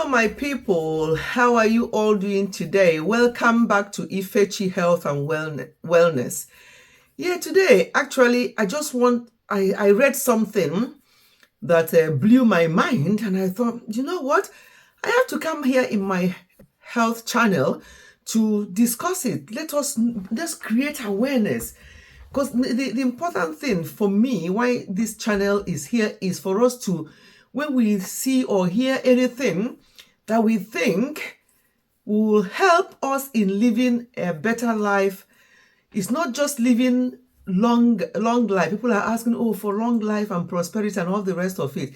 Hello, my people. How are you all doing today? Welcome back to Ifechi Health and Wellness. Yeah, today, actually, I read something that blew my mind, and I thought, you know what? I have to come here in my health channel to discuss it. Let us just create awareness. Because the important thing for me, why this channel is here, is for us to, when we see or hear anything that we think will help us in living a better life. It's not just living long life. People are asking, oh, for long life and prosperity and all the rest of it.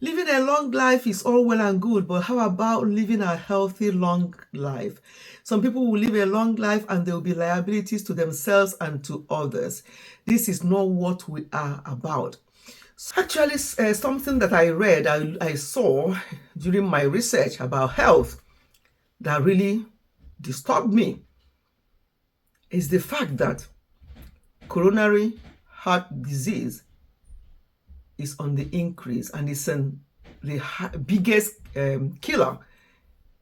Living a long life is all well and good, but how about living a healthy long life? Some people will live a long life and there will be liabilities to themselves and to others. This is not what we are about. Actually, something that I read, I saw during my research about health that really disturbed me is the fact that coronary heart disease is on the increase, and it's the biggest killer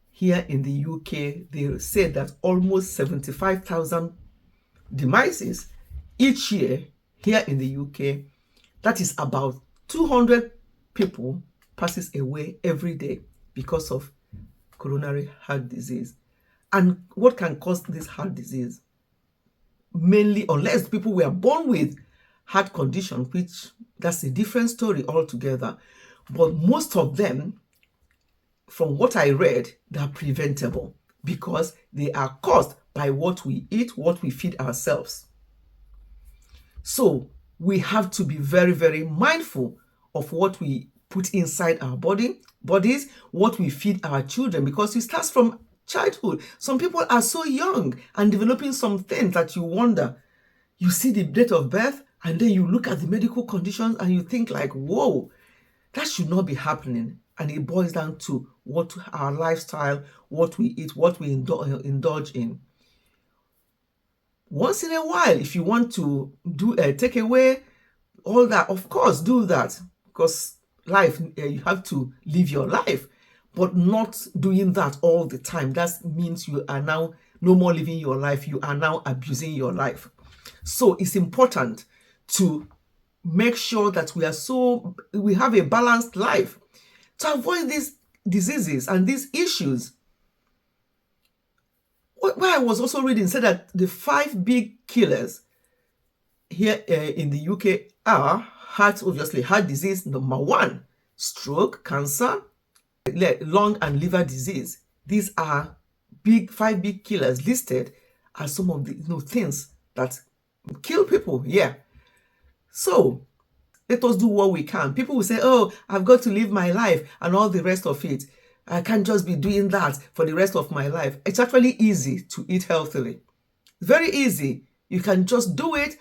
here in the UK. They said that almost 75,000 demises each year here in the UK. That is about 200 people passes away every day because of coronary heart disease. And what can cause this heart disease? Mainly, unless people were born with heart condition, which that's a different story altogether. But most of them, from what I read, they're preventable because they are caused by what we eat, what we feed ourselves. So we have to be very, very mindful of what we put inside our bodies, what we feed our children, because it starts from childhood. Some people are so young and developing some things that you wonder. You see the date of birth and then you look at the medical conditions and you think like, whoa, that should not be happening. And it boils down to what our lifestyle, what we eat, what we indulge in. Once in a while, if you want to take away all that, of course, do that, because life, you have to live your life, but not doing that all the time. That means you are now no more living your life. You are now abusing your life. So it's important to make sure that we have a balanced life to avoid these diseases and these issues. What I was also reading said that the 5 big killers here in the UK are obviously heart disease, number 1, stroke, cancer, lung and liver disease. These are 5 big killers listed as some of the things that kill people. Yeah. So let us do what we can. People will say, oh, I've got to live my life and all the rest of it. I can't just be doing that for the rest of my life. It's actually easy to eat healthily. Very easy. You can just do it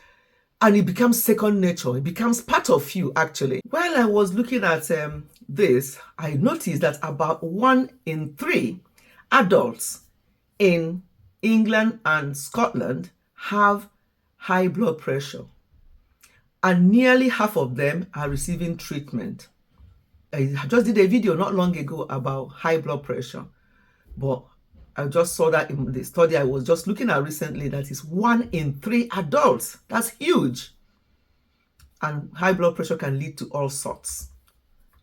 and it becomes second nature. It becomes part of you, actually. While I was looking at this, I noticed that about 1 in 3 adults in England and Scotland have high blood pressure. And nearly half of them are receiving treatment. I just did a video not long ago about high blood pressure, but I just saw that in the study I was just looking at recently, that is 1 in 3 adults. That's huge. And high blood pressure can lead to all sorts,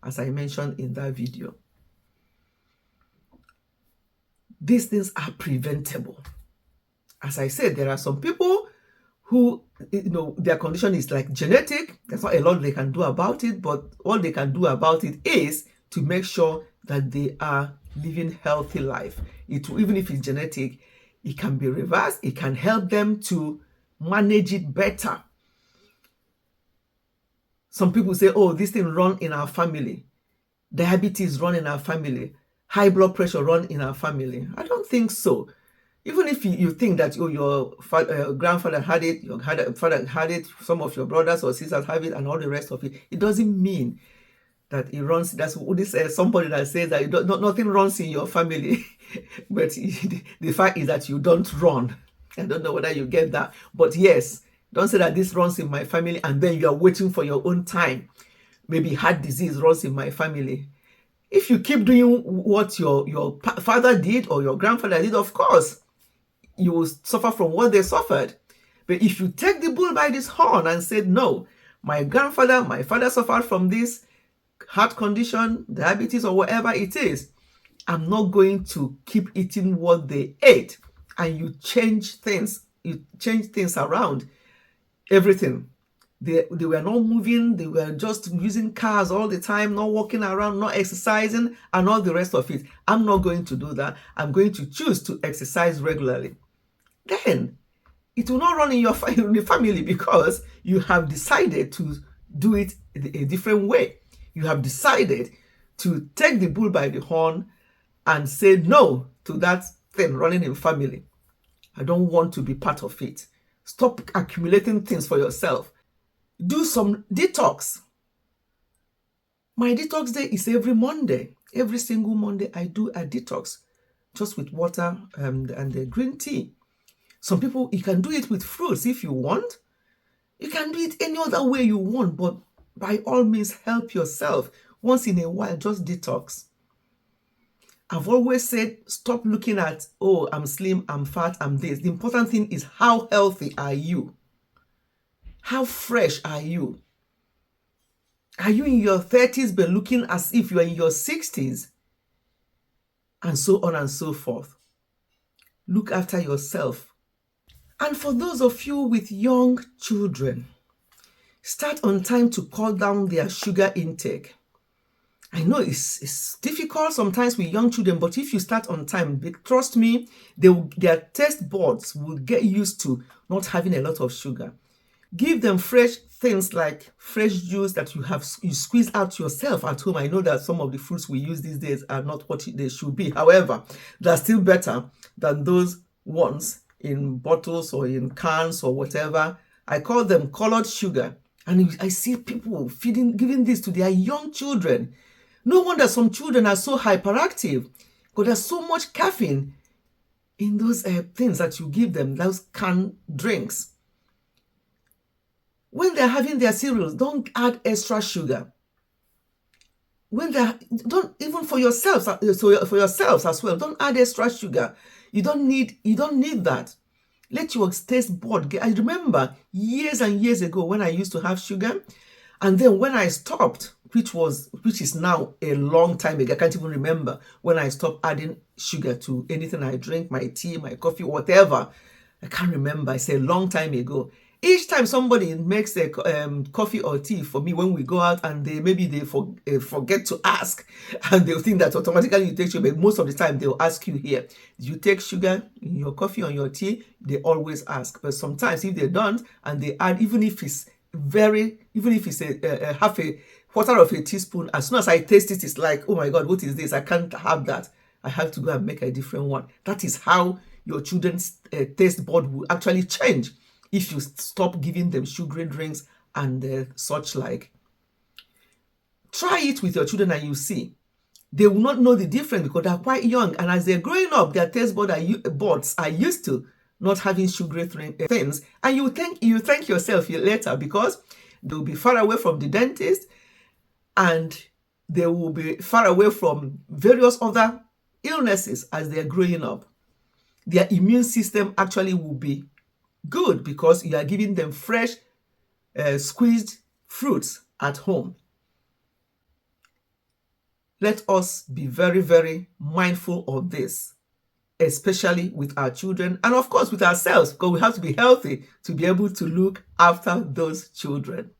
as I mentioned in that video. These things are preventable. As I said, there are some people who, their condition is like genetic. There's not a lot they can do about it, but all they can do about it is to make sure that they are living healthy life. Even if it's genetic, it can be reversed. It can help them to manage it better. Some people say, oh, this thing run in our family. Diabetes run in our family. High blood pressure run in our family. I don't think so. Even if you think that your grandfather had it, your father had it, some of your brothers or sisters have it, and all the rest of it, it doesn't mean that it runs. That's somebody that says that nothing runs in your family, but the fact is that you don't run. I don't know whether you get that, but yes, don't say that this runs in my family and then you are waiting for your own time. Maybe heart disease runs in my family. If you keep doing what your father did or your grandfather did, of course, you will suffer from what they suffered. But if you take the bull by this horn and say, no, my father suffered from this heart condition, diabetes, or whatever it is, I'm not going to keep eating what they ate. And you change things around, everything. They were not moving, they were just using cars all the time, not walking around, not exercising, and all the rest of it. I'm not going to do that. I'm going to choose to exercise regularly. Then it will not run in your family because you have decided to do it a different way. You have decided to take the bull by the horn and say no to that thing running in family. I don't want to be part of it. Stop accumulating things for yourself. Do some detox. My detox day is every Monday. Every single Monday, I do a detox just with water and the green tea. Some people, you can do it with fruits if you want. You can do it any other way you want, but by all means, help yourself. Once in a while, just detox. I've always said, stop looking at, oh, I'm slim, I'm fat, I'm this. The important thing is, how healthy are you? How fresh are you? Are you in your 30s but looking as if you're in your 60s? And so on and so forth. Look after yourself. And for those of you with young children, start on time to cut down their sugar intake. I know it's difficult sometimes with young children, but if you start on time, trust me, their taste buds will get used to not having a lot of sugar. Give them fresh things like fresh juice that you squeeze out yourself at home. I know that some of the fruits we use these days are not what they should be. However, they're still better than those ones in bottles or in cans or whatever. I call them colored sugar. And I see people giving this to their young children. No wonder some children are so hyperactive because there's so much caffeine in those things that you give them, those canned drinks. When they're having their cereals, don't add extra sugar. Don't, even for yourselves, for yourselves as well, don't add extra sugar. You don't need that. Let your taste bud get. I remember years and years ago when I used to have sugar, and then when I stopped, which is now a long time ago, I can't even remember when I stopped adding sugar to anything I drink, my tea, my coffee, whatever. I can't remember. It's a long time ago. Each time somebody makes a coffee or tea for me when we go out and they forget to ask, and they'll think that automatically you take sugar, but most of the time they'll ask you here, do you take sugar in your coffee or your tea? They always ask. But sometimes if they don't and they add, even if it's a half a quarter of a teaspoon, as soon as I taste it, it's like, oh my God, what is this? I can't have that. I have to go and make a different one. That is how your children's taste bud will actually change if you stop giving them sugary drinks and such like. Try it with your children and you see. They will not know the difference because they're quite young, and as they're growing up, their taste buds are used to not having sugary things, and you thank yourself later because they'll be far away from the dentist and they will be far away from various other illnesses as they're growing up. Their immune system actually will be good because you are giving them fresh squeezed fruits at home. Let us be very, very mindful of this, especially with our children and of course with ourselves, because we have to be healthy to be able to look after those children.